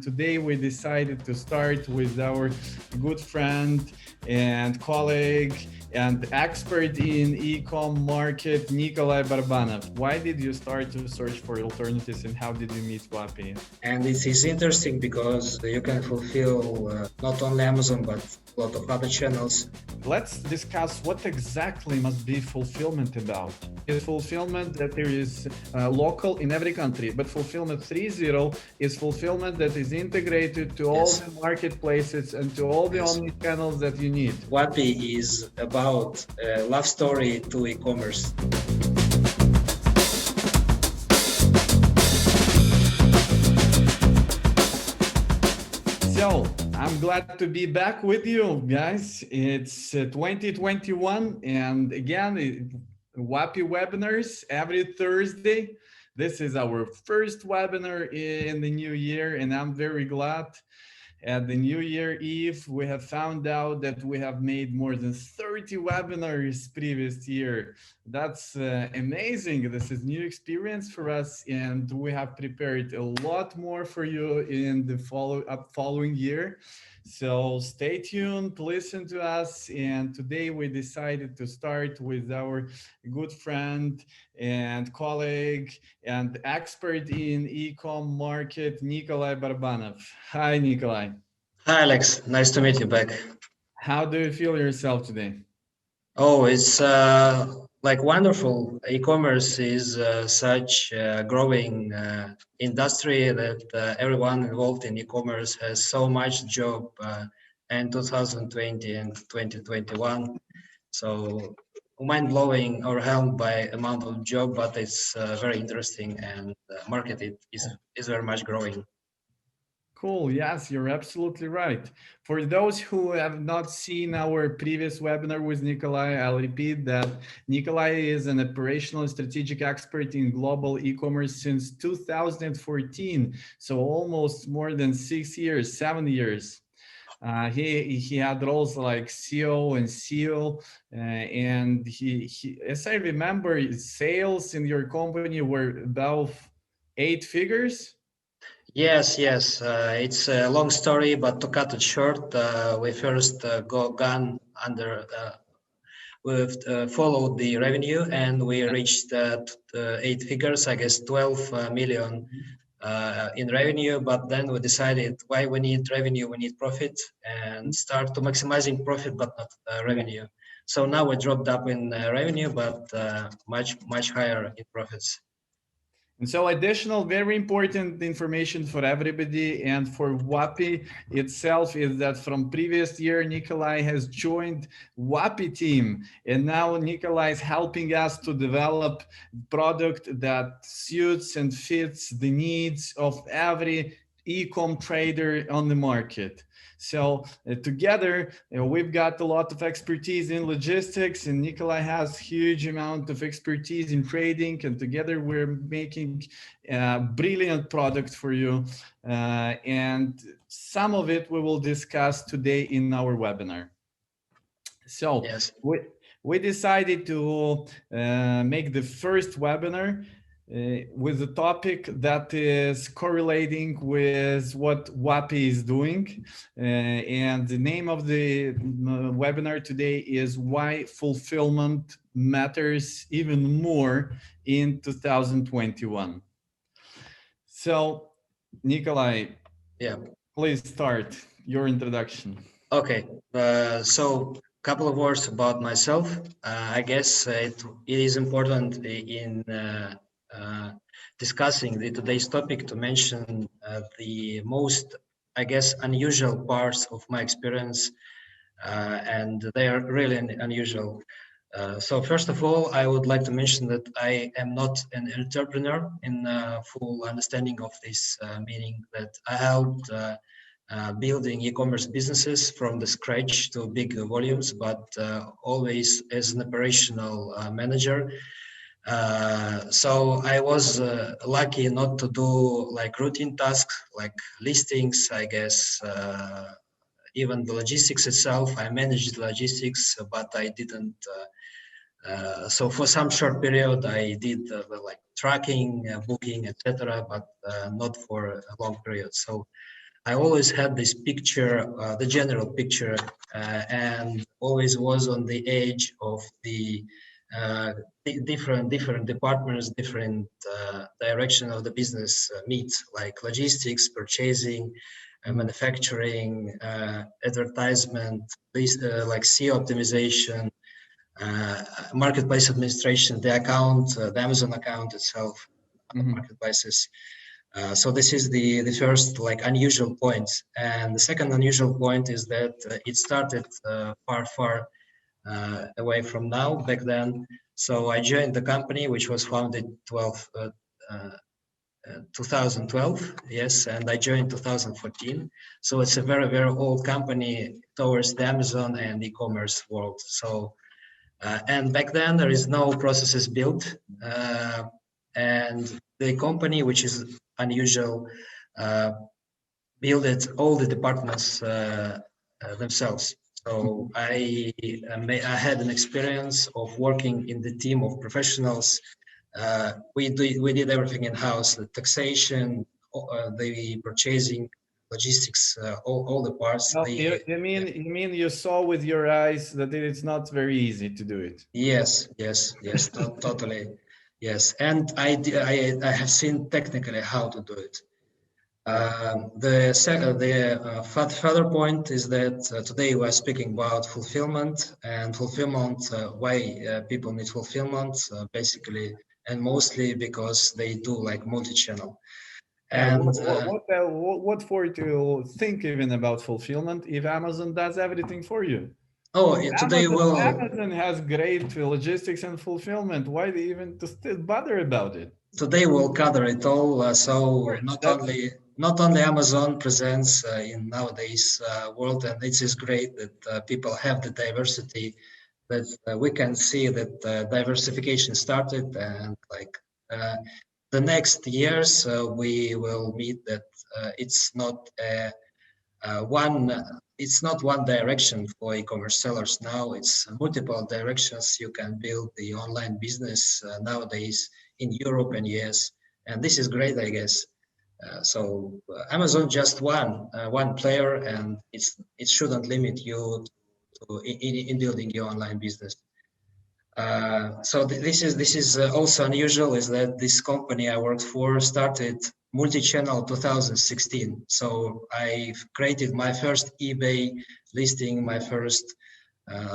Today we decided to start with our good friend and colleague and expert in e-com market, Nikolay Barbanov. Why did you start to search for alternatives and how did you meet Wapi? And it is interesting because you can fulfill not only Amazon but a lot of other channels. Let's discuss what exactly must be fulfillment about. Is fulfillment that there is local in every country, but fulfillment 3.0 is fulfillment that is integrated to all the marketplaces and to all the omni-channels that you need. Wapi is about a love story to e-commerce. So, I'm glad to be back with you guys. It's 2021 and again, Wapi webinars every Thursday. This is our first webinar in the new year and I'm very glad. At the New Year Eve, we have found out that we have made more than 30 webinars previous year. That's amazing. This is new experience for us and we have prepared a lot more for you in the following year. So stay tuned, listen to us. And today we decided to start with our good friend and colleague and expert in e-com market, Nikolay Barbanov. Hi, Nikolay. Hi, Alex. Nice to meet you back. How do you feel yourself today? Oh, it's like wonderful. E-commerce is such a growing industry that everyone involved in e-commerce has so much job in 2020 and 2021. So mind-blowing or helmed by amount of job, but it's very interesting and market is very much growing. Cool. Yes, you're absolutely right. For those who have not seen our previous webinar with Nikolay, I'll repeat that Nikolay is an operational and strategic expert in global e-commerce since 2014. So almost more than 6 years, 7 years. He had roles like CEO and CEO, and he, as I remember, sales in your company were about 8 figures. Yes. It's a long story, but to cut it short, we first gone under. We've followed the revenue, and we reached 8 figures. I guess 12 million in revenue. But then we decided why we need revenue, we need profit, and start to maximizing profit, but not revenue. So now we dropped up in revenue, but much higher in profits. And so additional very important information for everybody and for Wapi itself is that from previous year, Nikolay has joined Wapi team. And now Nikolay is helping us to develop product that suits and fits the needs of every e-com trader on the market. So together, we've got a lot of expertise in logistics and Nikolay has huge amount of expertise in trading and together we're making a brilliant product for you. And some of it we will discuss today in our webinar. So we decided to make the first webinar with a topic that is correlating with what Wapi is doing. And the name of the webinar today is Why Fulfillment Matters Even More in 2021. So, Nikolay, please start your introduction. Okay, so a couple of words about myself. I guess it is important in discussing today's topic to mention the most, I guess, unusual parts of my experience, and they are really unusual. So first of all, I would like to mention that I am not an entrepreneur in full understanding of this, meaning that I helped building e-commerce businesses from the scratch to big volumes, but always as an operational manager. So I was lucky not to do like routine tasks like listings, I guess, even the logistics itself. I managed logistics, but I didn't. So for some short period, I did like tracking, booking, etc., but not for a long period. So I always had this picture, the general picture, and always was on the edge of the different departments, different direction of the business meet, like logistics, purchasing, manufacturing, advertisement, like SEO optimization, marketplace administration, the account, the Amazon account itself, marketplaces. So this is the first like unusual point, and the second unusual point is that it started far away from now back then. So I joined the company, which was founded 2012, yes, and I joined 2014. So it's a very old company towards the Amazon and e-commerce world. So and back then there is no processes built, and the company, which is unusual, built it all the departments themselves. So I had an experience of working in the team of professionals. We did everything in house: the taxation, the purchasing, logistics, all the parts. No, you mean you saw with your eyes that it's not very easy to do it? Yes, totally. Yes, and I have seen technically how to do it. The further point is that today we are speaking about fulfillment, and fulfillment, why people need fulfillment, basically, and mostly because they do like multi-channel. And And what for you to think even about fulfillment if Amazon does everything for you? today Amazon has great logistics and fulfillment. Why do you even to still bother about it? Today we'll cover it all. So not only Amazon presents in nowadays world, and it is great that people have the diversity. That we can see that diversification started, and like the next years we will meet that it's not one. It's not one direction for e-commerce sellers now. It's multiple directions. You can build the online business nowadays in Europe and US, and this is great, I guess. So Amazon just one player, and it shouldn't limit you to in building your online business. So this is also unusual, is that this company I worked for started multi-channel 2016. So I created my first eBay listing, my first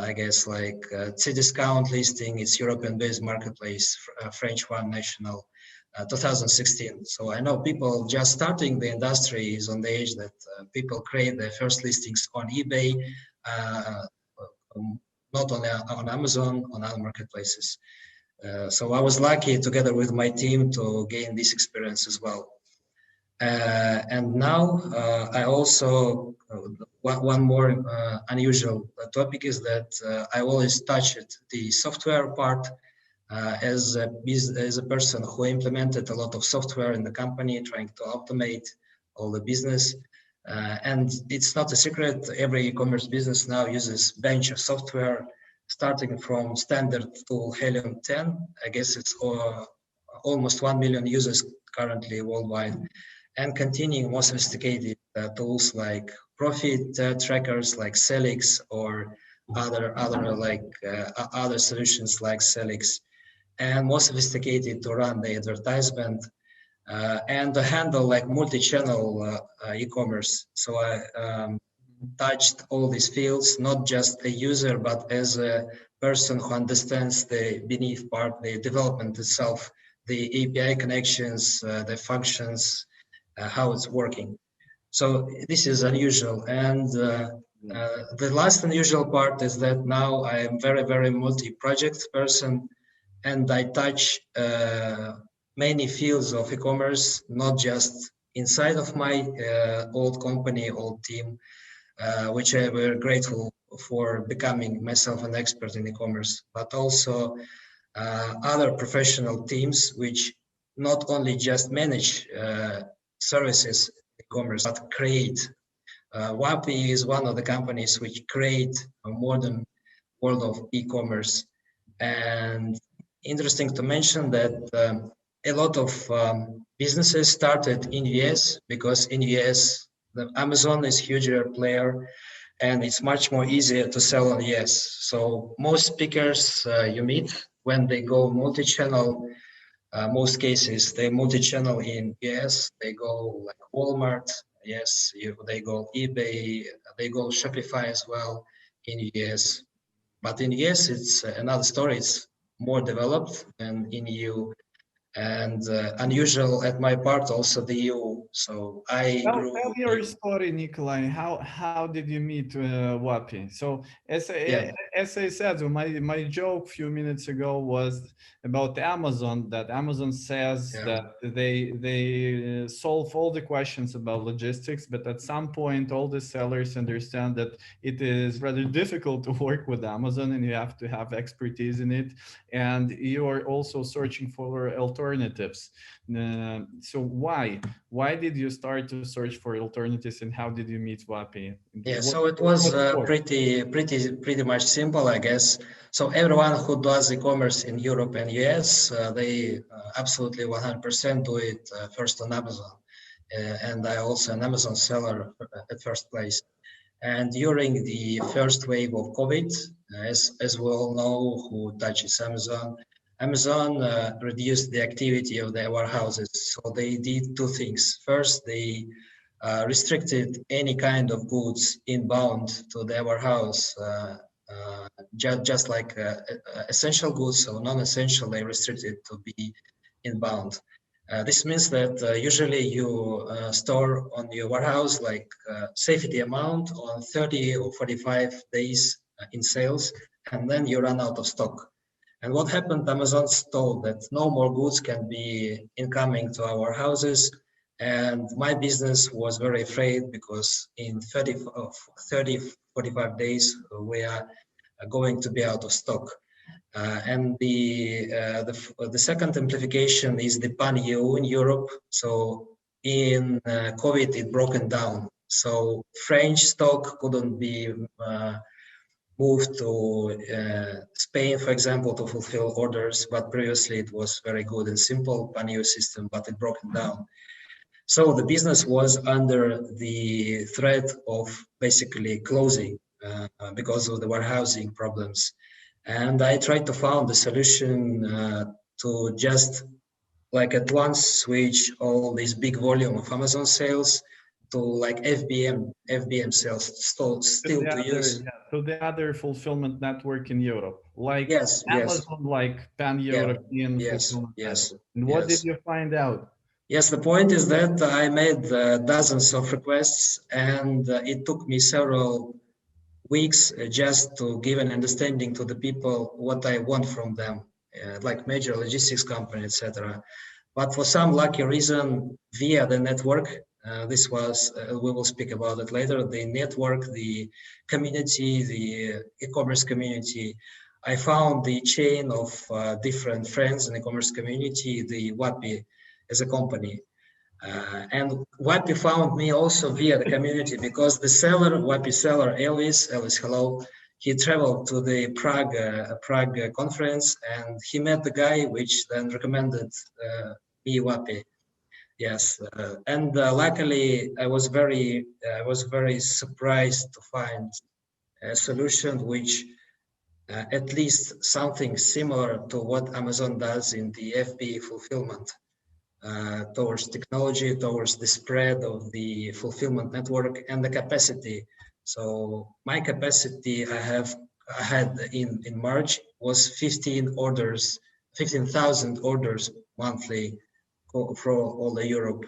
I guess like Cdiscount listing. It's European-based marketplace, French one, national, 2016. So I know people just starting the industry is on the age that people create their first listings on eBay, not only on Amazon, on other marketplaces. So I was lucky together with my team to gain this experience as well. And now I also, one more unusual topic is that I always touched the software part as a person who implemented a lot of software in the company, trying to automate all the business. And it's not a secret, every e-commerce business now uses bench of software, starting from standard tool Helium 10. I guess it's almost 1 million users currently worldwide, and continuing more sophisticated tools like profit trackers like Selix, or other solutions like Selix, and more sophisticated to run the advertisement and to handle like multi-channel e-commerce. So I touched all these fields, not just a user, but as a person who understands the beneath part, the development itself, the API connections, the functions, how it's working. So this is unusual. And the last unusual part is that now I am very multi-project person, and I touch many fields of e-commerce, not just inside of my old company, old team, which I were grateful for becoming myself an expert in e-commerce, but also other professional teams which not only just manage services e-commerce, but create. Wapi is one of the companies which create a modern world of e-commerce. And interesting to mention that a lot of businesses started in US, because in US the Amazon is huger player, and it's much more easier to sell on yes. So most speakers you meet when they go multi-channel, most cases they multi-channel in yes. They go like Walmart, yes. They go eBay, they go Shopify as well in US. But in US, it's another story. It's more developed than in EU, and unusual at my part also the EU. So I Tell grew your story, Nikolay. How did you meet Wapi? So yeah, as I said, so my joke a few minutes ago was about Amazon. That Amazon says yeah. that they solve all the questions about logistics, but at some point, all the sellers understand that it is rather difficult to work with Amazon, and you have to have expertise in it, and you are also searching for alternatives. So why did you start to search for alternatives, and how did you meet Wapi? Yeah, so it was pretty much simple, I guess. So everyone who does e-commerce in Europe and US, they absolutely 100% do it first on Amazon. And I also an Amazon seller at first place. And during the first wave of COVID, as we all know who touches Amazon, Amazon reduced the activity of their warehouses. So they did two things. First, they restricted any kind of goods inbound to their warehouse, just like essential goods, so non-essential, they restricted to be inbound. This means that usually you store on your warehouse like safety amount on 30 or 45 days in sales, and then you run out of stock. And what happened, Amazon told that no more goods can be incoming to our houses. And my business was very afraid because in 30 45 days, we are going to be out of stock. And the second amplification is the pan-EU in Europe. So in COVID, it broken down. So French stock couldn't be moved to Spain, for example, to fulfill orders, but previously it was very good and simple pan-EU system, but it broken down. So the business was under the threat of basically closing because of the warehousing problems. And I tried to find a solution to just like at once switch all this big volume of Amazon sales to like FBM sales, still to use. To the other fulfillment network in Europe, like Yes, yes, Amazon, like yeah, pan-European yes, fulfillment yes, network. And what did yes. you find out? Yes, the point is that I made dozens of requests, and it took me several weeks just to give an understanding to the people what I want from them, like major logistics company, etc. But for some lucky reason, via the network, this was, we will speak about it later, the network, the community, the e-commerce community, I found the chain of different friends in the e-commerce community, the Wapi as a company. And Wapi found me also via the community because the seller, Wapi seller, Elvis, hello, he traveled to the Prague conference, and he met the guy which then recommended me Wapi. Yes, and luckily I was very surprised to find a solution which at least something similar to what Amazon does in the FB fulfillment. Towards technology, towards the spread of the fulfillment network and the capacity. So my capacity I had in March was 15,000 orders monthly for all the Europe.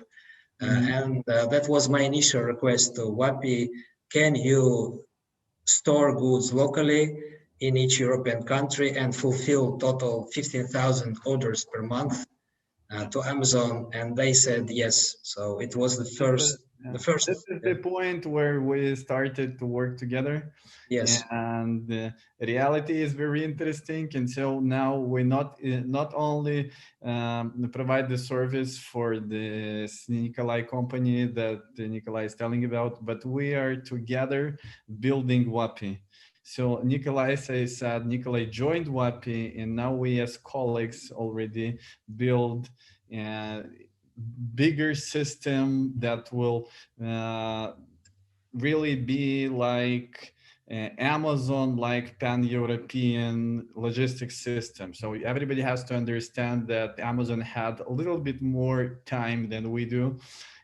And that was my initial request to Wapi. Can you store goods locally in each European country and fulfill total 15,000 orders per month to Amazon, and they said yes. So it was the first. The first. This is the point where we started to work together. Yes. And reality is very interesting. And so now we not only provide the service for the Nikolay company that Nikolay is telling about, but we are together building Wapi. So Nikolay, as I said, Nikolay joined Wapi, and now we as colleagues already build bigger system that will really be like Amazon, like pan-European logistics system. So everybody has to understand that Amazon had a little bit more time than we do,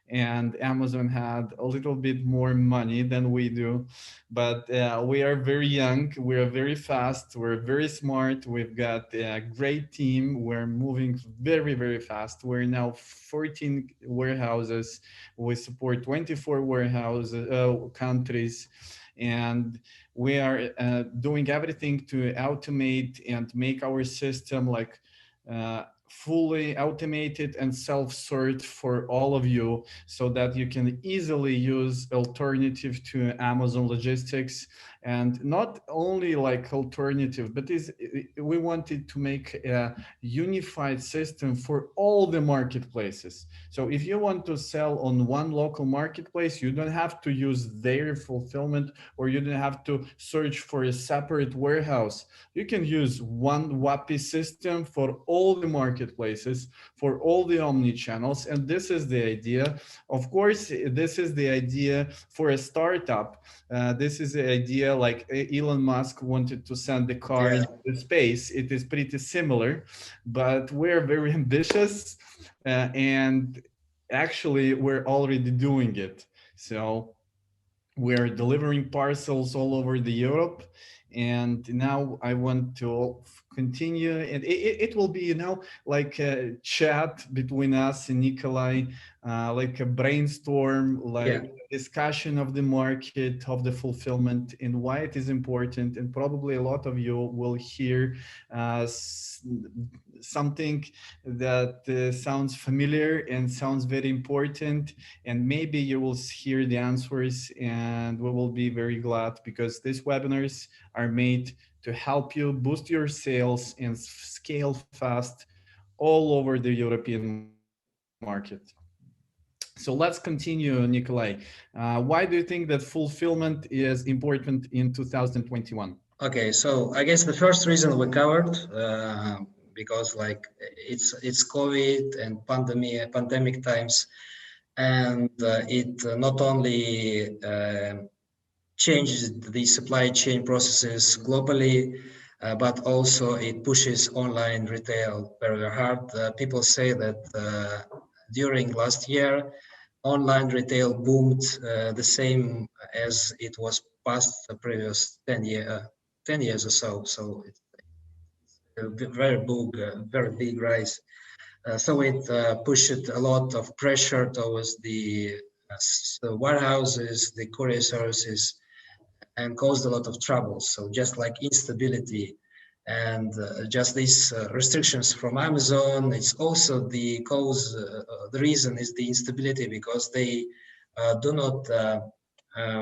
and Amazon had a little bit more money than we do. But we are very young, we are very fast, we're very smart, we've got a great team, we're moving very, very fast. We're now 14 warehouses, we support 24 warehouses, countries, and we are doing everything to automate and make our system like fully automated and self-sort for all of you, so that you can easily use alternative to Amazon logistics. And not only like alternative, but we wanted to make a unified system for all the marketplaces. So if you want to sell on one local marketplace, you don't have to use their fulfillment, or you don't have to search for a separate warehouse. You can use one Wapi system for all the marketplaces, for all the omni-channels. And this is the idea. Of course, this is the idea for a startup. This is the idea like Elon Musk wanted to send the car into space. It is pretty similar, but we're very ambitious, and actually we're already doing it. So we're delivering parcels all over the Europe, and now I want to continue, and it will be, like a chat between us and Nikolay, like a brainstorm, like discussion of the market, of the fulfillment, and why it is important. And probably a lot of you will hear something that sounds familiar and sounds very important, and maybe you will hear the answers, and we will be very glad, because these webinars are made to help you boost your sales and scale fast all over the European market. So let's continue, Nikolay. Why do you think that fulfillment is important in 2021? Okay, so I guess the first reason we covered, because like it's COVID and pandemic times, and it not only changes the supply chain processes globally, but also it pushes online retail very hard. People say that during last year, online retail boomed the same as it was past the previous 10 years or so. So it's a very big rise. So it pushed a lot of pressure towards the warehouses, the courier services, and caused a lot of trouble. So just like instability and just these restrictions from Amazon, it's also the cause, the reason is the instability, because they do not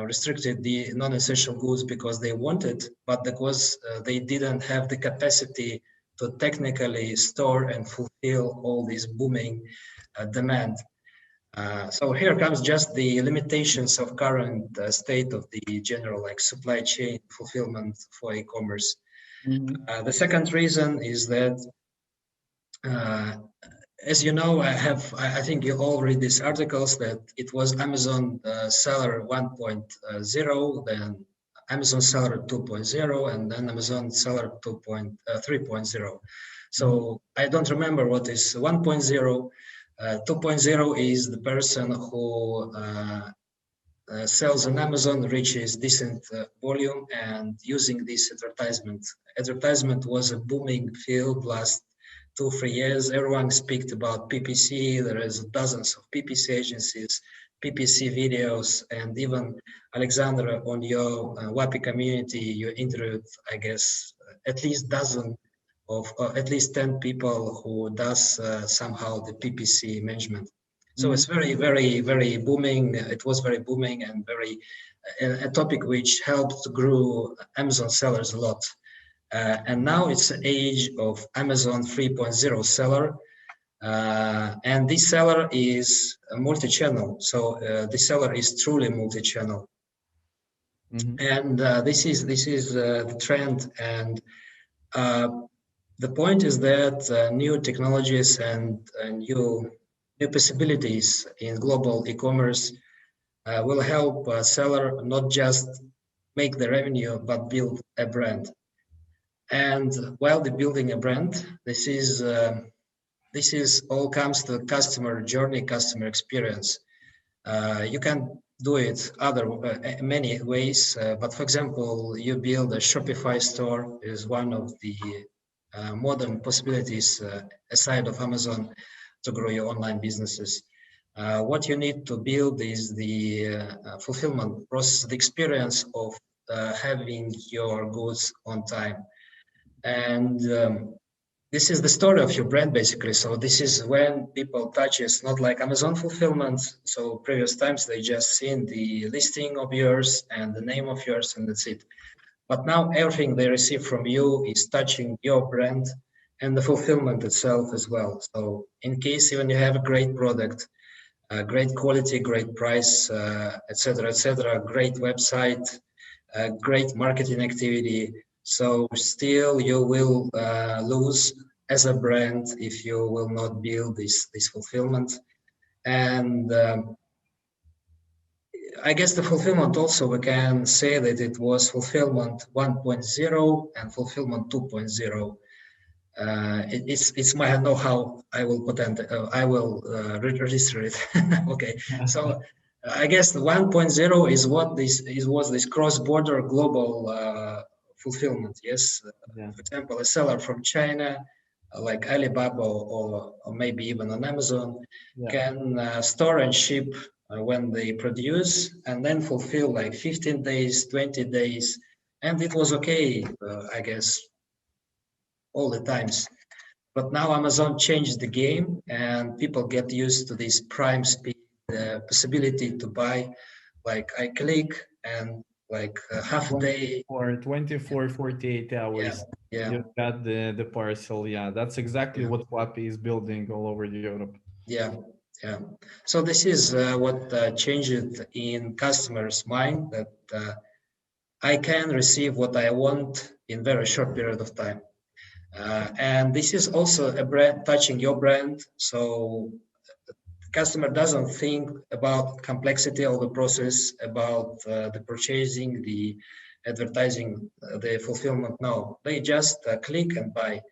restricted the non-essential goods because they wanted, but because they didn't have the capacity to technically store and fulfill all this booming demand. So here comes just the limitations of current state of the general like supply chain fulfillment for e-commerce. The second reason is that, as you know, I think you all read these articles that it was Amazon seller 1.0, then Amazon seller 2.0, and then Amazon seller 3.0. So I don't remember what is 1.0. 2.0 is the person who sells on Amazon, reaches decent volume, and using this advertisement. Advertisement was a booming field last 2-3 years. Everyone speaks about PPC. There is dozens of PPC agencies, PPC videos, and even Alexandra, on your Wapi community, you interviewed, I guess, at least dozen of at least 10 people who does somehow the PPC management. So it's very booming. It was very booming and very a topic which helped grow Amazon sellers a lot. And now it's the age of Amazon 3.0 seller. And this seller is a multi-channel. So the seller is truly multi-channel. And this is the trend. And the point is that new technologies and new new possibilities in global e-commerce will help a seller not just make the revenue, but build a brand. And while they're building a brand, this is all comes to customer journey, customer experience. You can do it other many ways, but for example, you build a Shopify store is one of the modern possibilities aside of Amazon to grow your online businesses. What you need to build is the fulfillment process, the experience of having your goods on time. And this is the story of your brand, basically. So this is when people touch it's not like Amazon fulfillment. So previous times they just seen the listing of yours and the name of yours and that's it. But now everything they receive from you is touching your brand and the fulfillment itself as well. So in case even you have a great product, great quality, great price, etc., great website, great marketing activity. So still you will lose as a brand if you will not build this fulfillment. And I guess the fulfillment also, we can say that it was fulfillment 1.0 and fulfillment 2.0. It's my know-how. I will register it. Okay, so I guess the 1.0 is what was this cross-border global fulfillment. Yes, Yeah. for example, a seller from China, like Alibaba or maybe even on Amazon, Yeah. can store and ship when they produce, and then fulfill like 15 days, 20 days, and it was okay, I guess, all the times. But now Amazon changed the game and people get used to this prime speed, the possibility to buy, like I click and like half a day. For 24, 48 Yeah, hours, yeah, you got the parcel. Yeah, that's exactly yeah, what Wapi is building all over Europe. yeah, yeah. So this is what changed in customers' mind, that I can receive what I want in very short period of time. And this is also a brand touching your brand. So customer doesn't think about complexity of the process, about the purchasing, the advertising, the fulfillment. No, they just click and buy.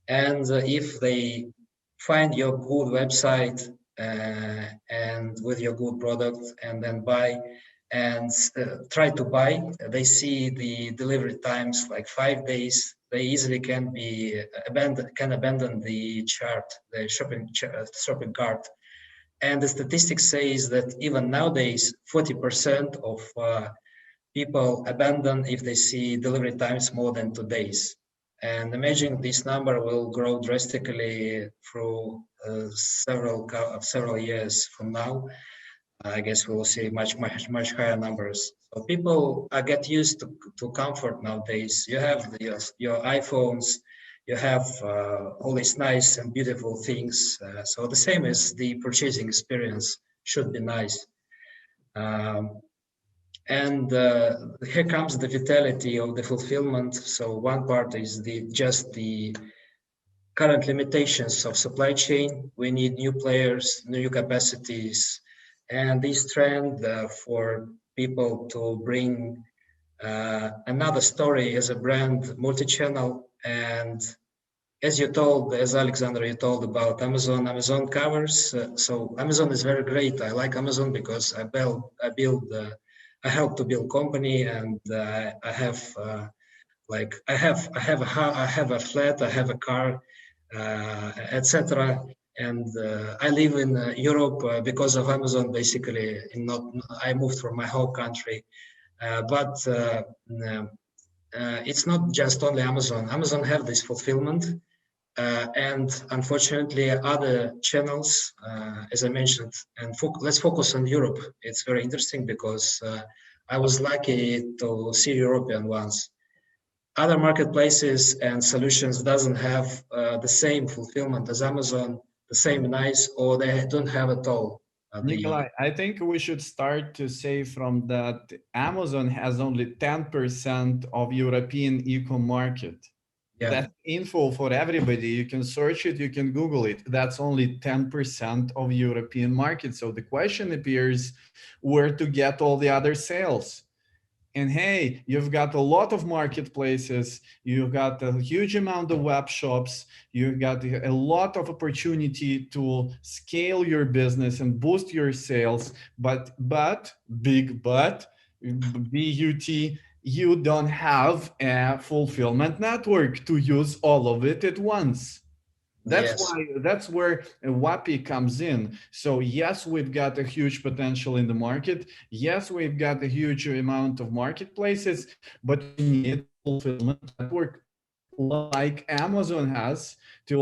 And if they find your good website and with your good product and then buy and try to buy, they see the delivery times like 5 days. They easily can abandon the chart, the shopping cart. And the statistics says that even nowadays, 40% of people abandon if they see delivery times more than 2 days. And imagine this number will grow drastically through several years from now. I guess we will see much higher numbers. So people get used to comfort nowadays. You have your iPhones, you have all these nice and beautiful things. So the same as the purchasing experience should be nice. And here comes the vitality of the fulfillment. So one part is just the current limitations of supply chain. We need new players, new capacities, and this trend for people to bring another story as a brand, multi-channel. And as Alexander, you told about Amazon covers. So Amazon is very great. I like Amazon because I help to build company, and I have I have a flat, I have a car, etc. And I live in Europe because of Amazon. Basically, I moved from my home country, but it's not just only Amazon. Amazon have this fulfillment, and unfortunately, other channels, as I mentioned, and let's focus on Europe. It's very interesting because I was lucky to see European ones. Other marketplaces and solutions doesn't have the same fulfillment as Amazon, the same nice, or they don't have at all. Nikolai, I think we should start to say from that Amazon has only 10% of European e-com market. That info for everybody. You can search it, you can Google it. That's only 10% of European market. So the question appears where to get all the other sales. And hey, you've got a lot of marketplaces, you've got a huge amount of web shops, you've got a lot of opportunity to scale your business and boost your sales. But big but, but, you don't have a fulfillment network to use all of it at once. That's where Wapi comes in. So yes, we've got a huge potential in the market. Yes, we've got a huge amount of marketplaces, but we need a fulfillment network like Amazon has to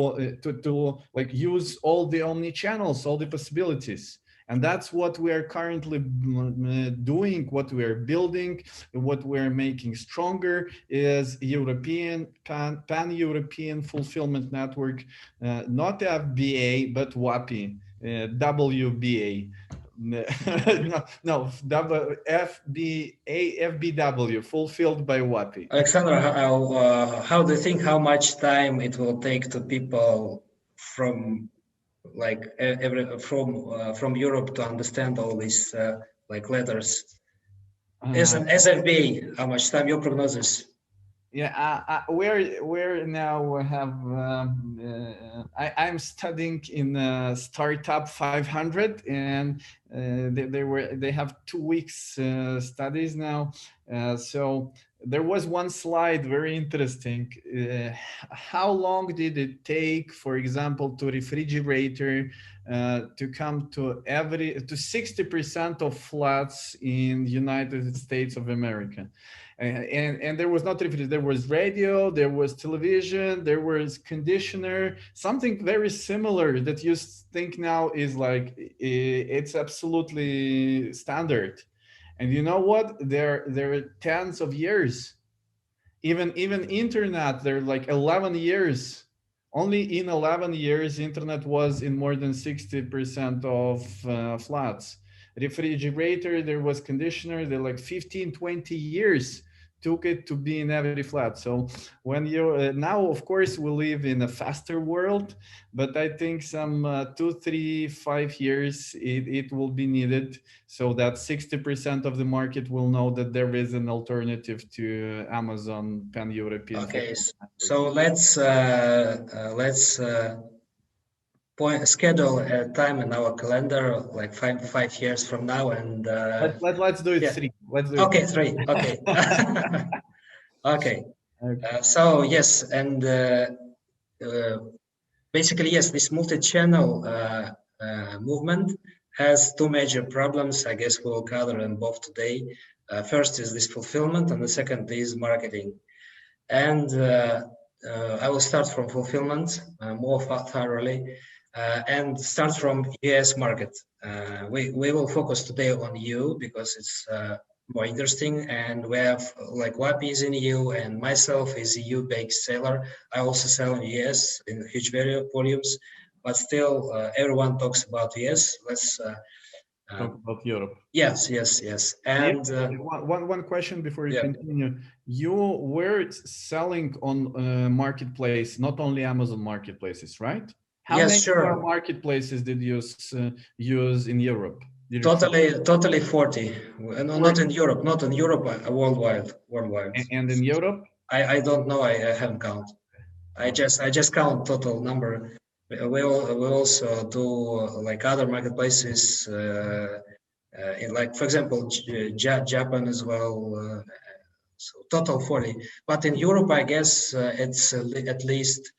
like use all the omni channels, all the possibilities. And that's what we are currently doing, what we are building, what we're making stronger is European, pan-European fulfillment network, not FBA, but Wapi, WBA. No, FBW, fulfilled by Wapi. Alexander, how do you think how much time it will take to people from like from Europe to understand all these like letters? As an SFBA, how much time your prognosis? Yeah, we're now have I'm studying in Startup 500, and they have 2 weeks studies now. So there was one slide very interesting. How long did it take, for example, to refrigerator to come to 60% of flats in the United States of America? And there was not refrigerator, there was radio, there was television, there was conditioner, something very similar that you think now is like, it's absolutely standard. And you know what? There are tens of years. Even internet, they're like 11 years. Only in 11 years, internet was in more than 60% of flats. Refrigerator, there was conditioner, they're like 15, 20 years took it to be in every flat. So when you now, of course, we live in a faster world, but I think some 2, 3, 5 years it will be needed so that 60% of the market will know that there is an alternative to Amazon pan-European. Okay, so let's schedule a time in our calendar, like five years from now, and let's do it 3. Let's do it. Okay, 3. Okay. Okay. So yes, and basically yes, this multi-channel movement has 2 major problems. I guess we'll cover them both today. First is this fulfillment, and the second is marketing. And I will start from fulfillment more thoroughly. And start from US market. We will focus today on EU because it's more interesting, and we have like Wapi is in EU and myself is EU-based seller. I also sell in US in huge volumes, but still everyone talks about US. Let's talk about Europe. Yes. And one question before you continue. You were selling on marketplace, not only Amazon marketplaces, right? How many more marketplaces did you use in Europe? Totally 40. No, not in Europe, worldwide. And in Europe? I don't know. I haven't count. I just count total number. We also do like other marketplaces, in like for example Japan as well. So total 40. But in Europe, I guess it's at least.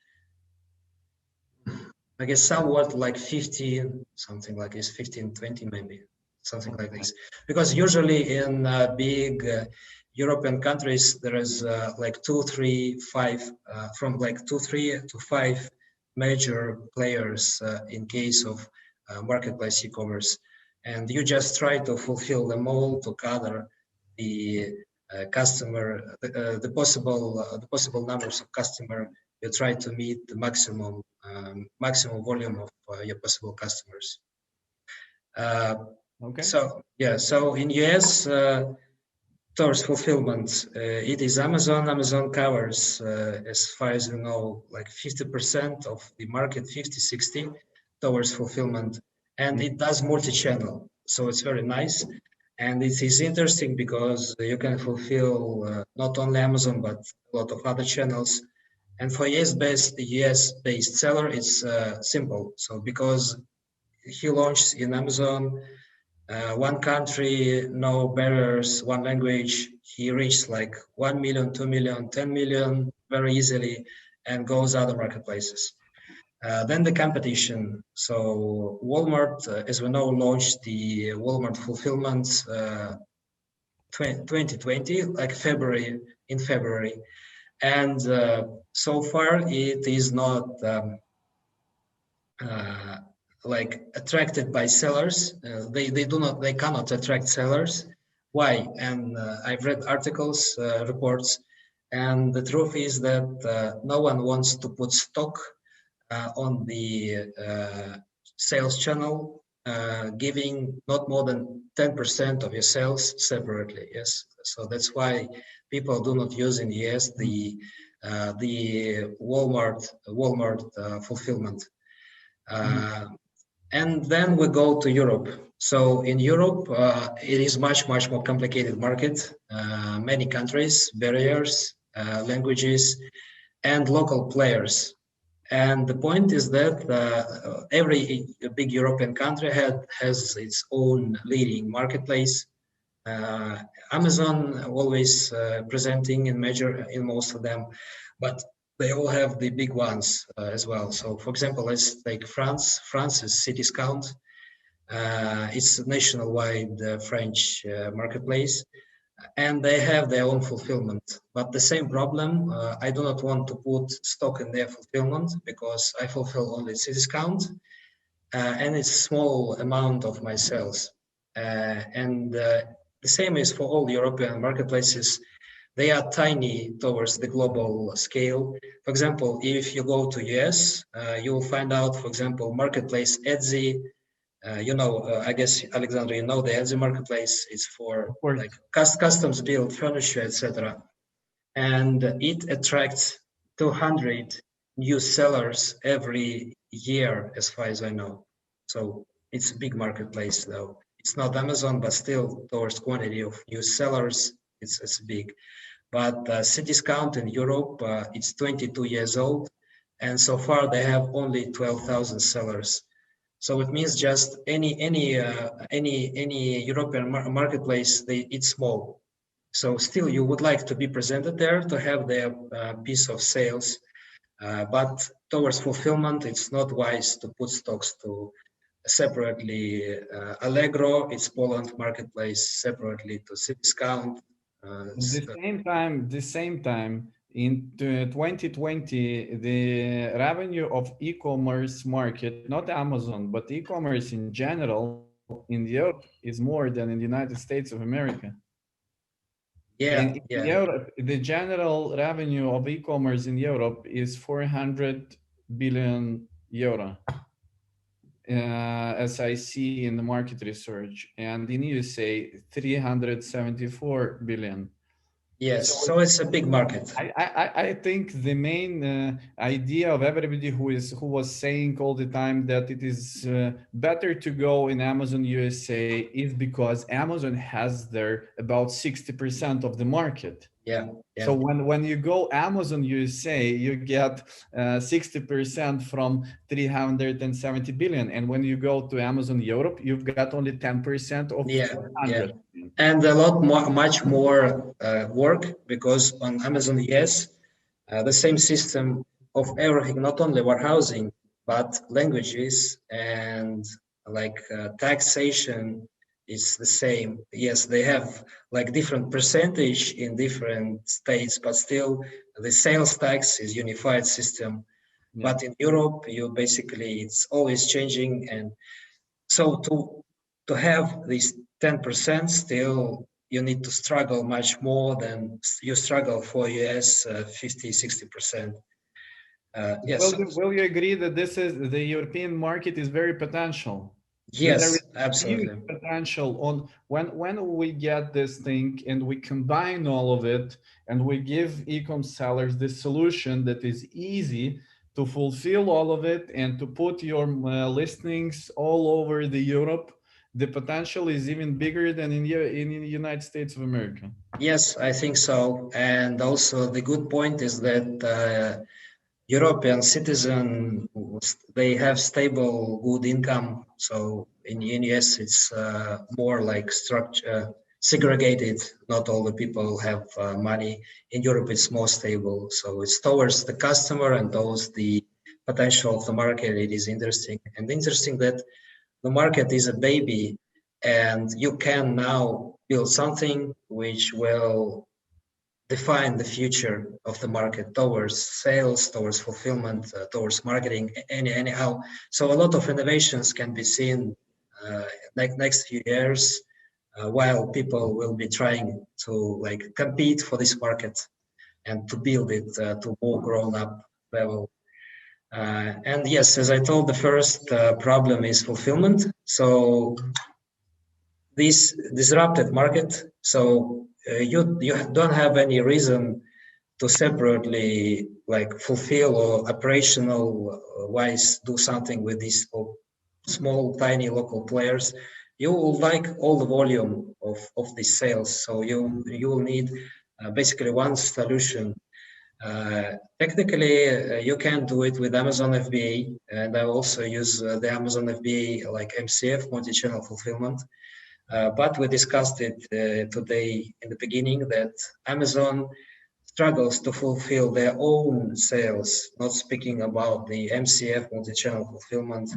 I guess somewhat like 15, something like this, 15, 20 maybe, something like this. Because usually in big European countries, there is like 2, 3, 5, from like 2, 3 to 5 major players in case of marketplace e-commerce. And you just try to fulfill them all to cover the customer, the possible numbers of customer. You try to meet the maximum volume of your possible customers. Okay. So yeah, so in US, towards fulfillment. It is Amazon. Amazon covers, as far as you know, like 50% of the market, 50, 60 towards fulfillment. And it does multi-channel. So it's very nice. And it is interesting because you can fulfill not only Amazon, but a lot of other channels. And for US-based seller, it's simple. So because he launched in Amazon, one country, no barriers, one language, he reached like 1 million, 2 million, 10 million very easily and goes other marketplaces. Then the competition. So Walmart, as we know, launched the Walmart fulfillment 2020, like in February. And so far it is not uh, like attracted by sellers. They cannot attract sellers. Why? And I've read articles, reports, and the truth is that no one wants to put stock on the sales channel, giving not more than 10% of your sales separately. Yes, so that's why people do not use in US the Walmart fulfillment. And then we go to Europe. So in Europe, it is much more complicated market. Many countries, barriers, languages, and local players. And the point is that every big European country has its own leading marketplace. Amazon always presenting in most of them, but they all have the big ones as well. So, for example, let's take France. France is Cdiscount. It's a nationwide French marketplace, and they have their own fulfillment. But the same problem, I do not want to put stock in their fulfillment because I fulfill only Cdiscount, and it's a small amount of my sales. And the same is for all European marketplaces. They are tiny towards the global scale. For example, if you go to US, you will find out, for example, marketplace Etsy. I guess, Alexander, you know the Etsy marketplace is for like customs built furniture, etc. And it attracts 200 new sellers every year, as far as I know. So it's a big marketplace, though. It's not Amazon, but still, towards quantity of new sellers, it's big. But Cdiscount in Europe, it's 22 years old, and so far they have only 12,000 sellers. So it means just any European marketplace, it's small. So still, you would like to be presented there to have their piece of sales, but towards fulfillment, it's not wise to put stocks to separately. Allegro, it's Poland marketplace, separately to Cdiscount. The same time, in 2020, the revenue of e-commerce market, not Amazon, but e-commerce in general in Europe is more than in the United States of America. In Europe, the general revenue of e-commerce in Europe is 400 billion euro, as I see in the market research, and in USA, 374 billion. Yes, so it's a big market. I think the main idea of everybody who was saying all the time that it is better to go in Amazon USA is because Amazon has there about 60% of the market. Yeah. So when you go Amazon USA, you get 60% from 370 billion, and when you go to Amazon Europe, you've got only 10% of 400. And much more work, because on Amazon, yes, the same system of everything, not only warehousing, but languages and like taxation is the same. Yes, they have like different percentage in different states, but still the sales tax is unified system. Yeah. But in Europe, it's always changing, and so to have this 10%, still you need to struggle much more than you struggle for US 50-60%. Yes. Will you agree that the European market is very potential? So there is Yes, huge absolutely. potential on when we get this thing and we combine all of it and we give e-com sellers this solution that is easy to fulfill all of it and to put your listings all over the Europe, the potential is even bigger than in the United States of America. Yes, I think so. And also the good point is that European citizen, they have stable, good income. So in US, it's more like structure segregated. Not all the people have money. In Europe, it's more stable. So it's towards the customer and towards the potential of the market. It is interesting, and interesting that the market is a baby, and you can now build something which will define the future of the market towards sales, towards fulfillment, towards marketing, anyhow. So a lot of innovations can be seen like next few years, while people will be trying to like compete for this market and to build it to more grown up level. And yes, as I told, the first problem is fulfillment. So this disrupted market. So you don't have any reason to separately like fulfill or operational wise do something with these small tiny local players. You will like all the volume of these sales. So you will need basically one solution. Technically, you can do it with Amazon FBA, and I also use the Amazon FBA like MCF, multi-channel fulfillment. But we discussed it today in the beginning that Amazon struggles to fulfill their own sales, not speaking about the MCF, multi-channel fulfillment,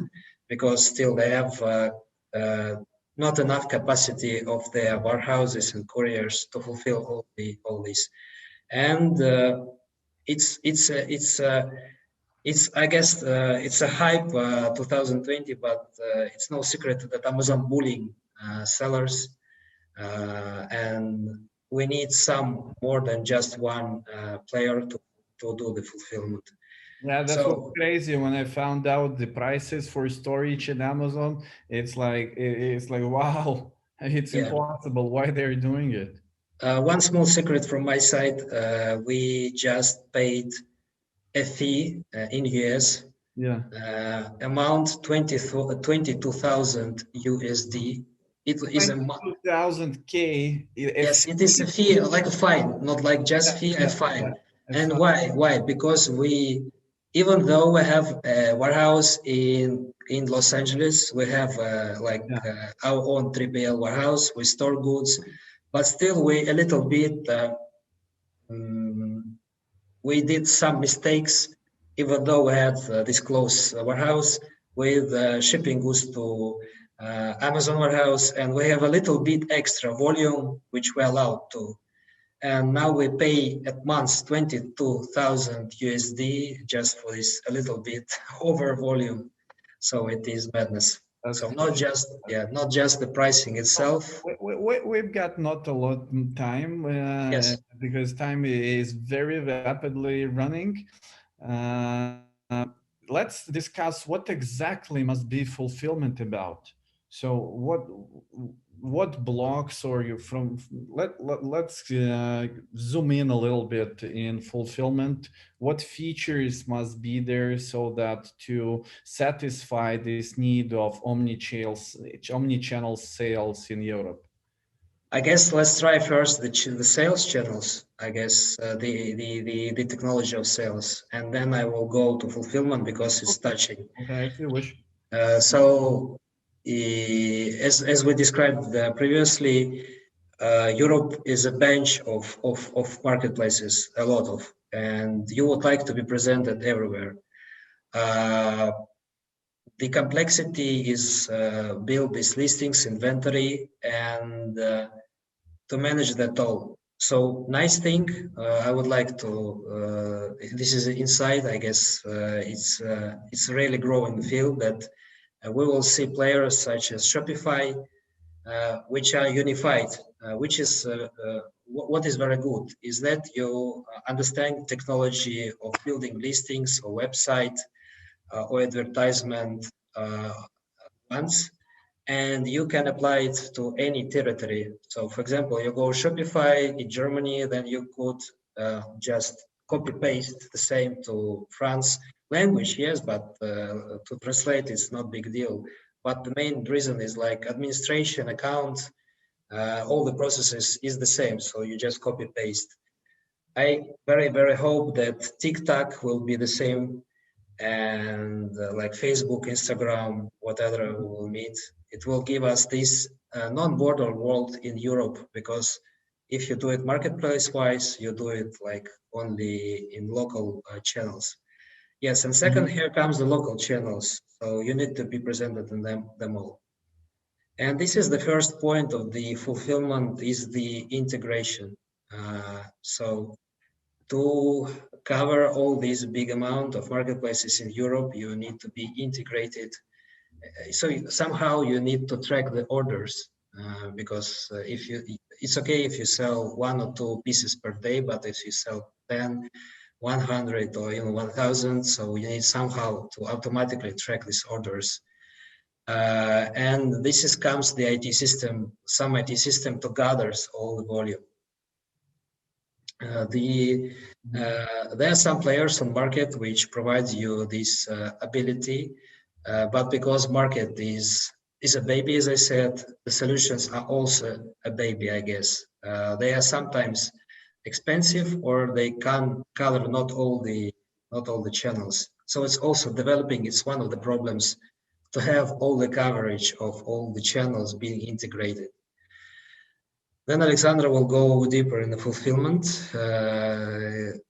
because still they have uh, not enough capacity of their warehouses and couriers to fulfill all this. And it's I guess it's a hype 2020, but it's no secret that Amazon bullying sellers, and we need some more than just one player to do the fulfillment. Yeah, that's what's So crazy. When I found out the prices for storage in Amazon, it's like wow, it's yeah, impossible. Why they're doing it? one small secret from my side, we just paid a fee in US Yeah, amount 22,000 USD. It is a 22,000 K. yes, it is a fee like a fine, not like just fee, a Yeah, yeah, fine. it's And not. why? Why? Because we, even though we have a warehouse in Los Angeles, we have Yeah, our own 3PL warehouse. We store goods, but still we a little bit mm, we did some mistakes, even though we had this close warehouse with shipping goods to Amazon warehouse, and we have a little bit extra volume which we allowed to. And now we pay at months 22,000 USD just for this a little bit over volume. So it is madness. that's So for sure. not just the pricing itself. We've got not a lot of time Yes, because time is very rapidly running. Let's discuss what exactly must be fulfillment about. So what blocks or you from let's zoom in a little bit in fulfillment. What features must be there so that to satisfy this need of omni-channel sales in Europe? I guess let's try first the sales channels. I guess the technology of sales, and then I will go to fulfillment because it's Okay, touching. okay, if you wish. So, as we described previously, Europe is a bench of marketplaces, a lot of, and you would like to be presented everywhere. Uh, the complexity is build these listings, inventory, and to manage that all. So nice thing, I would like to, this is inside, I guess it's a really growing field that we will see players such as Shopify, which are unified, which is what is very good is that you understand technology of building listings or website or advertisement once. and you can apply it to any territory. So for example, you go Shopify in Germany, then you could just copy paste the same to France language, yes, but to translate it's not big deal. But the main reason is like administration, account, all the processes is the same. So you just copy paste. I very hope that TikTok will be the same, and like Facebook, Instagram, whatever we will meet, it will give us this non-border world in Europe, because if you do it marketplace wise, you do it like only in local channels. Yes, and second, Mhm. here comes the local channels. So you need to be presented in them all. And this is the first point of the fulfillment, is the integration. So to cover all this big amount of marketplaces in Europe, you need to be integrated. So somehow you need to track the orders, because if you, it's okay if you sell 1 or 2 pieces per day, but if you sell 10, 100, or even 1,000, so you need somehow to automatically track these orders. And this is comes the IT system, some IT system to gathers all the volume. There are some players on market which provides you this ability, but because market is a baby, as I said, the solutions are also a baby, I guess. They are sometimes expensive, or they can cover not all the channels. So it's also developing. It's one of the problems to have all the coverage of all the channels being integrated. Then Alexandra will go deeper in the fulfillment.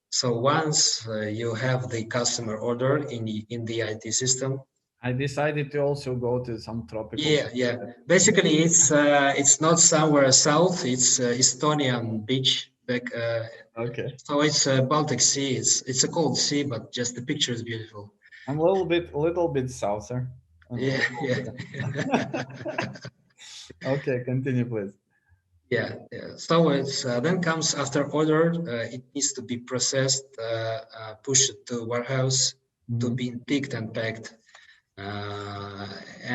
So once you have the customer order in the IT system, I decided to also go to some tropical yeah. spot. Basically, it's not somewhere south. It's Estonian beach. Okay. So it's Baltic Sea. It's a cold sea, but just the picture is beautiful. I'm a little bit souther. A Yeah, little yeah. bit. Okay, continue, please. Yeah. So it's then comes after order. It needs to be processed, pushed to warehouse to Mhm. be picked and packed.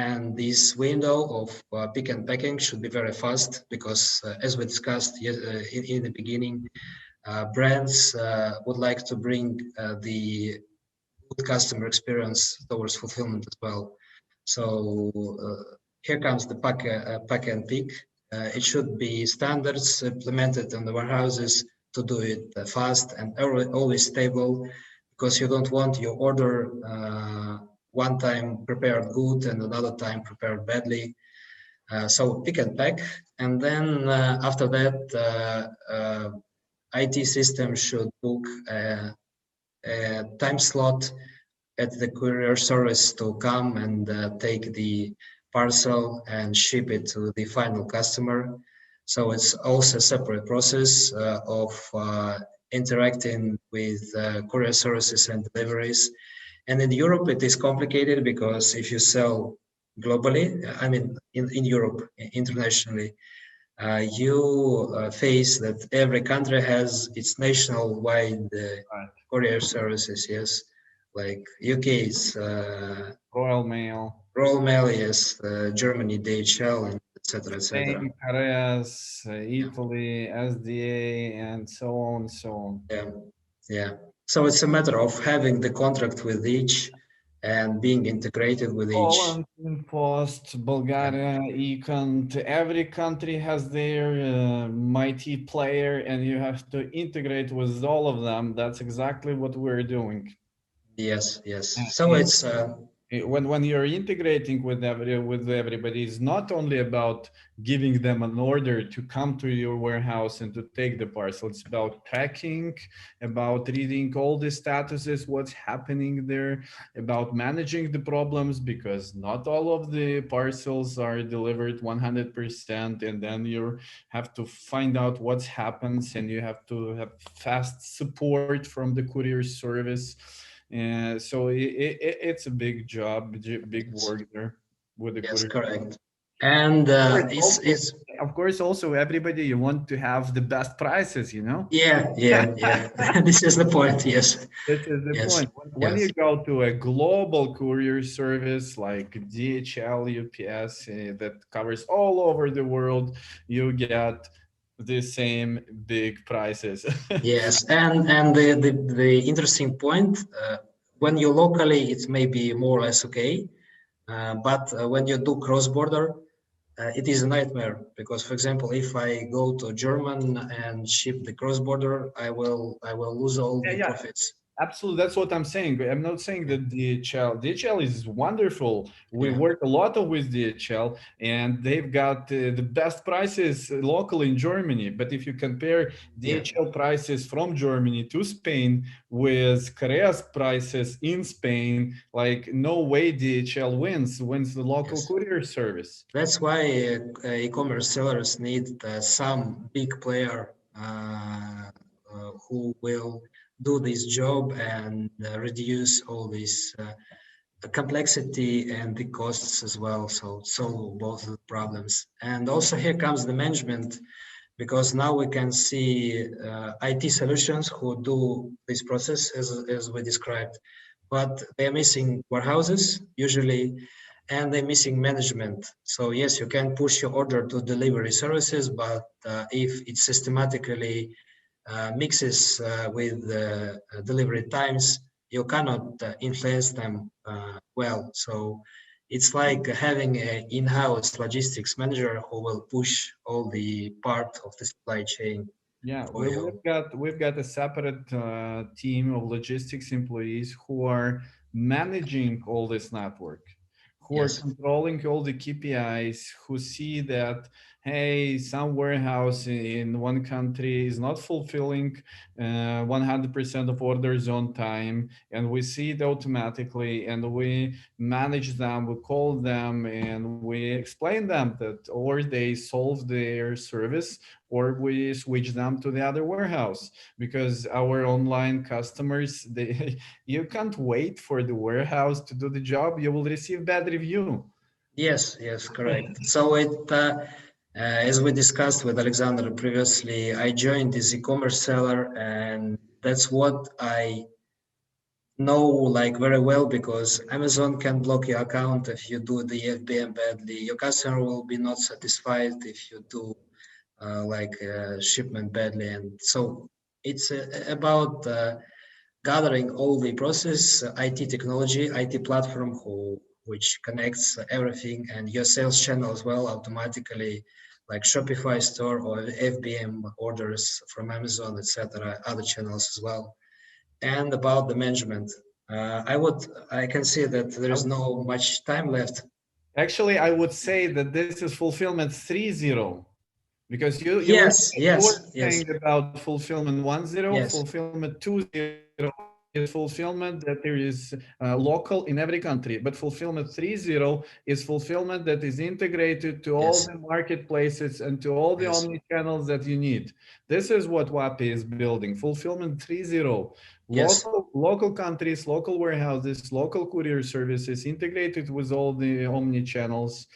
And this window of pick and packing should be very fast, because, as we discussed in the beginning, brands would like to bring the good customer experience towards fulfillment as well. So here comes the pack and pick. It should be standards implemented in the warehouses to do it fast and always stable, because you don't want your order one time prepared good and another time prepared badly. So pick and pack, and then after that, IT system should book a time slot at the courier service to come and take the parcel and ship it to the final customer. So it's also a separate process of interacting with courier services and deliveries. And in Europe, it is complicated, because if you sell globally, I mean, in Europe, internationally, you face that every country has its nationwide Right. courier services. Yes, like UK is Royal Mail, Royal Mail, yes, Germany DHL, and etc. etc. Spain, Carreras, Italy, SDA, and so on, so on. Yeah, yeah. So it's a matter of having the contract with each and being integrated with each. Poland, Post, Yeah. Bulgaria, Econ, every country has their mighty player, and you have to integrate with all of them. That's exactly what we're doing. Yes, yes. So And it's when you're integrating with everybody, it's not only about giving them an order to come to your warehouse and to take the parcel. It's about packing, about reading all the statuses, what's happening there, about managing the problems, because not all of the parcels are delivered 100%, and then you have to find out what happens, and you have to have fast support from the courier service. So it's a big job, big yes, work there with the yes, courier. correct. And it's of course, also everybody, you want to have the best prices, you know? yeah. This is the point. Yes, This is the yes, point. When you yes, go to a global courier service like DHL, UPS, that covers all over the world, you get the same big prices. yes. And the interesting point, when you locally, it may be more or less okay, but when you do cross border, it is a nightmare because, for example, if I go to German and ship the cross border, I will lose all Yeah, the yeah. profits. Absolutely, that's what I'm saying. I'm not saying Yeah, that DHL is wonderful. We yeah, work a lot with DHL, and they've got the best prices locally in Germany. But if you compare yeah. DHL prices from Germany to Spain with Korea's prices in Spain, like no way DHL wins the local Yes. courier service. That's why e-commerce sellers need some big player who will do this job and reduce all this complexity and the costs as well. So solve both of the problems. And also here comes the management because now we can see IT solutions who do this process as we described, but they're missing warehouses usually, and they're missing management. So yes, you can push your order to delivery services, but if it systematically mixes with delivery times, you cannot influence them well. So it's like having an in-house logistics manager who will push all the part of the supply chain Yeah, for you. we've got a separate team of logistics employees who are managing all this network, who are Yes, controlling all the KPIs, who see that hey, some warehouse in one country is not fulfilling 100% of orders on time, and we see it automatically, and we manage them, we call them, and we explain them that, or they solve their service or we switch them to the other warehouse because our online customers they you can't wait for the warehouse to do the job, you will receive bad review. yes, correct. So as we discussed with Alexander previously, I joined this e-commerce seller, and that's what I know like very well because Amazon can block your account if you do the FBM badly. Your customer will be not satisfied if you do shipment badly, and so it's about gathering all the process, IT technology, IT platform which connects everything and your sales channel as well automatically, like Shopify store or FBM orders from Amazon, etc., other channels as well, and about the management. I can see that there is no much time left. Actually, I would say that this is fulfillment 3.0 because Yes, you were yes, saying yes, about fulfillment 1.0, yes, fulfillment 2.0 is fulfillment that there is local in every country, but fulfillment 3.0 is fulfillment that is integrated to all yes, the marketplaces and to all the yes, omni channels that you need. This is what Wapi is building. Fulfillment 3.0, yes, local countries, local warehouses, local courier services integrated with all the omni channels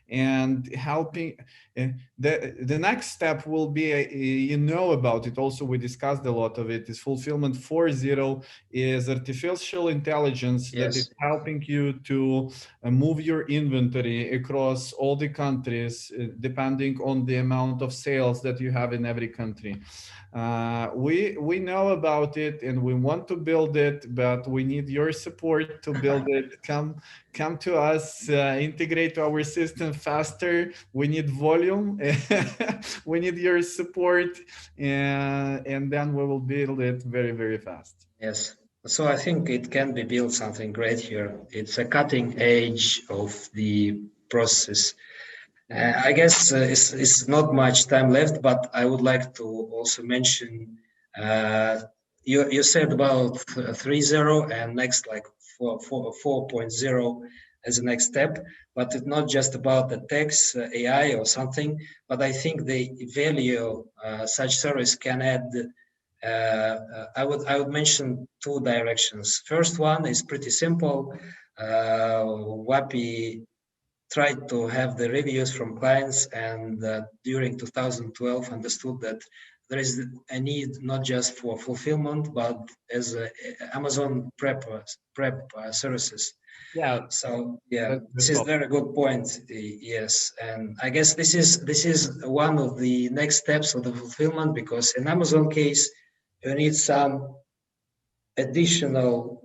and helping the next step will be you know about it also, we discussed a lot of it, is fulfillment 4.0, is artificial intelligence that is yes, helping you to move your inventory across all the countries depending on the amount of sales that you have in every country. We know about it and we want to build it, but we need your support to build it. Come to us, integrate our system faster. We need volume. We need your support, and then we will build it very, very fast. yes. So I think it can be built something great here. It's a cutting edge of the process. Yeah. I guess it's not much time left, but I would like to also mention you said about 3.0 and next like 4.0 as a next step, but it's not just about the text AI or something, but I think the value such service can add. I would mention two directions. First one is pretty simple. Wapi tried to have the reviews from clients, and during 2012 understood that there is a need not just for fulfillment, but as Amazon prep services. Yeah, So yeah, that's the this is top. very good point. Yes, and I guess this is one of the next steps of the fulfillment, because in Amazon case, you need some additional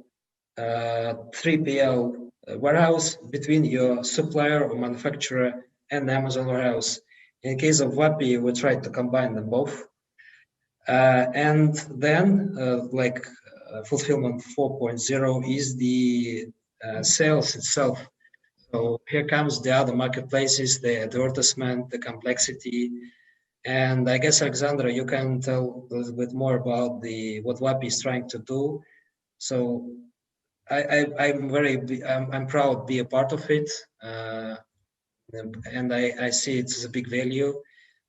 3PL warehouse between your supplier or manufacturer and the Amazon warehouse. In case of Wapi, we try to combine them both. And then, fulfillment 4.0 is the sales itself. So here comes the other marketplaces, the advertisement, the complexity. And I guess, Alexandra, you can tell a little bit more about the what Wapi is trying to do. So I'm proud to be a part of it, and I see it's a big value.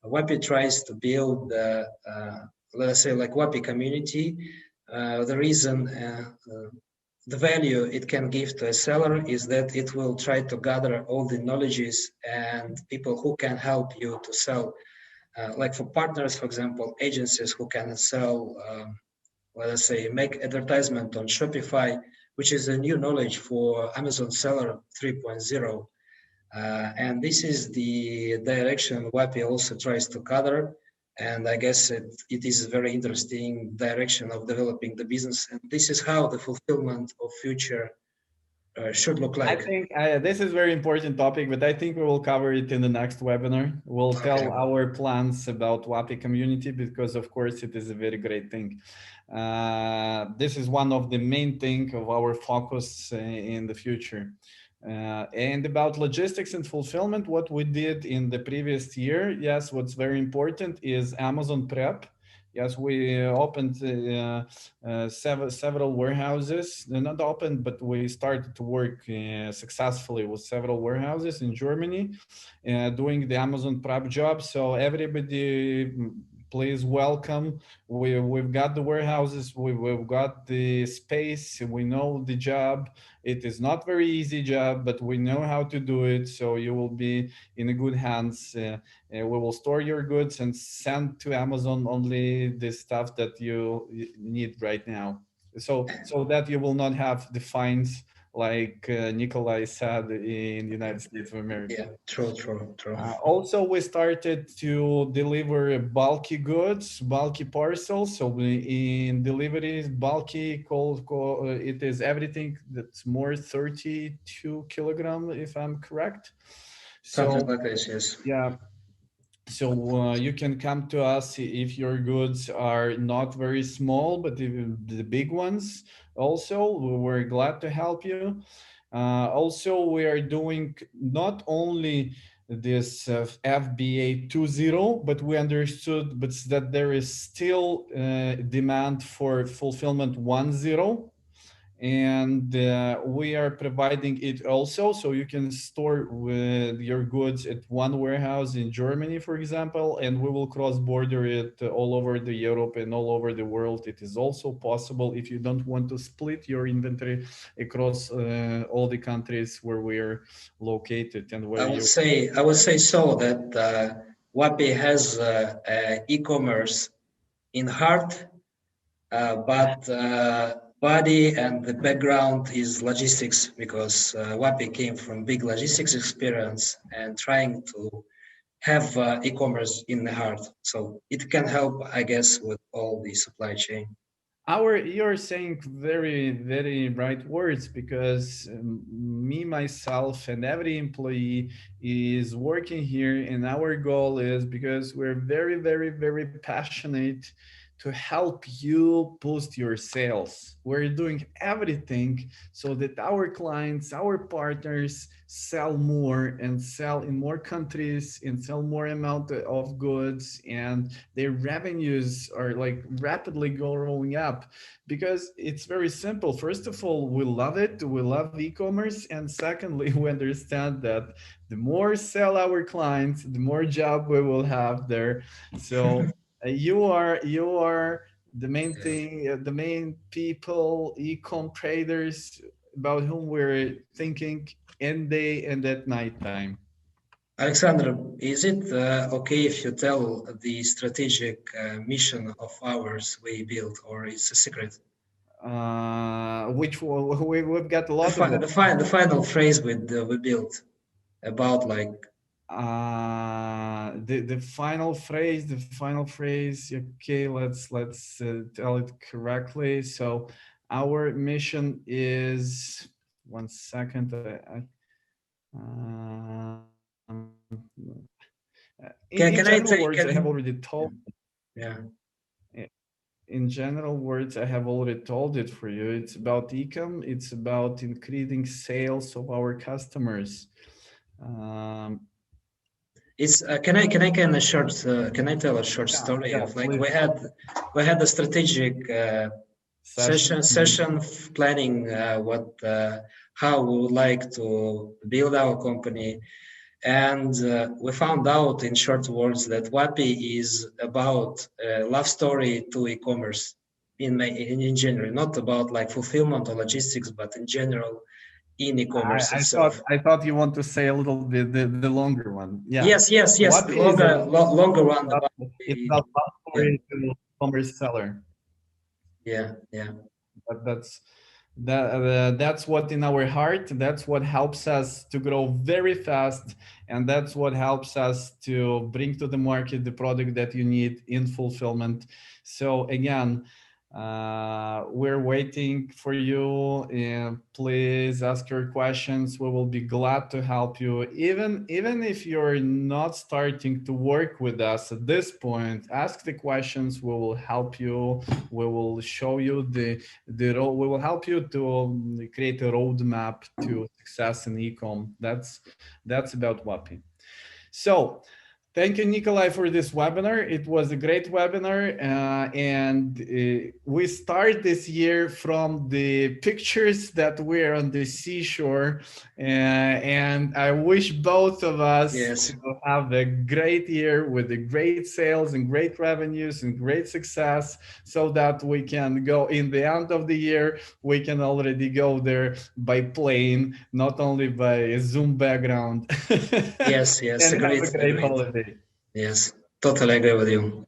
Wapi tries to build, let us say, like Wapi community. The reason, the value it can give to a seller is that it will try to gather all the knowledges and people who can help you to sell. Like for partners, for example, agencies who can sell, let us say, make advertisement on Shopify, which is a new knowledge for Amazon Seller 3.0. And this is the direction Wapi also tries to gather. And I guess it is a very interesting direction of developing the business. And this is how the fulfillment of future should look I like. think this is very important topic, but I think we will cover it in the next webinar. We'll Okay. tell our plans about Wapi community because, of course, it is a very great thing. This is one of the main thing of our focus in the future. And about logistics and fulfillment, what we did in the previous year, yes, what's very important is Amazon Prep. Yes, we opened several warehouses. They're not opened, but we started to work successfully with several warehouses in Germany, doing the Amazon Prep job. So everybody, please welcome. We've got the warehouses, we've got the space, we know the job. It is not very easy job, but we know how to do it. So you will be in a good hands. We will store your goods and send to Amazon only the stuff that you need right now. So that you will not have the fines like Nikolay said in the United States of America. Yeah, true. Also, we started to deliver bulky goods, bulky parcels. So in deliveries, bulky, it is everything that's more 32 kilogram, if I'm correct. Something So like this, yes. yeah, so you can come to us if your goods are not very small, but the big ones also, we're glad to help you. Also, we are doing not only this FBA 2.0, but we understood that there is still demand for fulfillment 1.0, and we are providing it also, so you can store with your goods at one warehouse in Germany, for example, and we will cross border it all over the Europe and all over the world. It is also possible if you don't want to split your inventory across all the countries where we are located and where you. I would say so that Wapi has e-commerce in heart, but body and the background is logistics, because Wapi came from big logistics experience and trying to have e-commerce in the heart. So it can help, I guess, with all the supply chain. You're saying very right words, because me, myself, and every employee is working here, and our goal is, because we're very passionate to help you boost your sales. We're doing everything so that our clients, our partners sell more and sell in more countries and sell more amount of goods, and their revenues are like rapidly growing up, because it's very simple. First of all, we love it. We love e-commerce. And secondly, we understand that the more sell our clients, the more job we will have there. So you are the main thing, the main people, e-com traders. about whom we're thinking in day and at night time. Alexander, is it okay if you tell the strategic mission of ours we built, or it's a secret? Which we've got a lot of them. The final phrase we built about like the final phrase. Okay, let's tell it correctly. So our mission is, one second. In general words, I have already told. Yeah. In general words, I have already told it for you. It's about ecom. It's about increasing sales of our customers. It's can I tell a short story of like please. we had a strategic session planning how we would like to build our company, and we found out in short words that Wapi is about love story to e-commerce in general, not about like fulfillment or logistics, but in general in e-commerce itself. I thought you want to say a little bit the longer one. Yeah. Yes. Wapi the longer one. It's about love story to e-commerce seller. Yeah. But that's what in our heart. That's what helps us to grow very fast, and that's what helps us to bring to the market the product that you need in fulfillment. So again, we're waiting for you, and please ask your questions. We will be glad to help you, even if you're not starting to work with us at this point. Ask the questions. We will help you. We will show you we will help you to create a roadmap to success in ecom. That's about Wapi. So thank you, Nikolay, for this webinar. It was a great webinar, and we start this year from the pictures that we're on the seashore, and I wish both of us to have a great year with the great sales and great revenues and great success, so that we can go in the end of the year, we can already go there by plane, not only by a Zoom background. Yes, and have a great holiday. Yes, totally agree with you.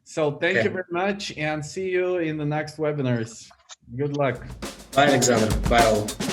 So thank you very much, and see you in the next webinars. Good luck. Bye, Alexander. Bye all.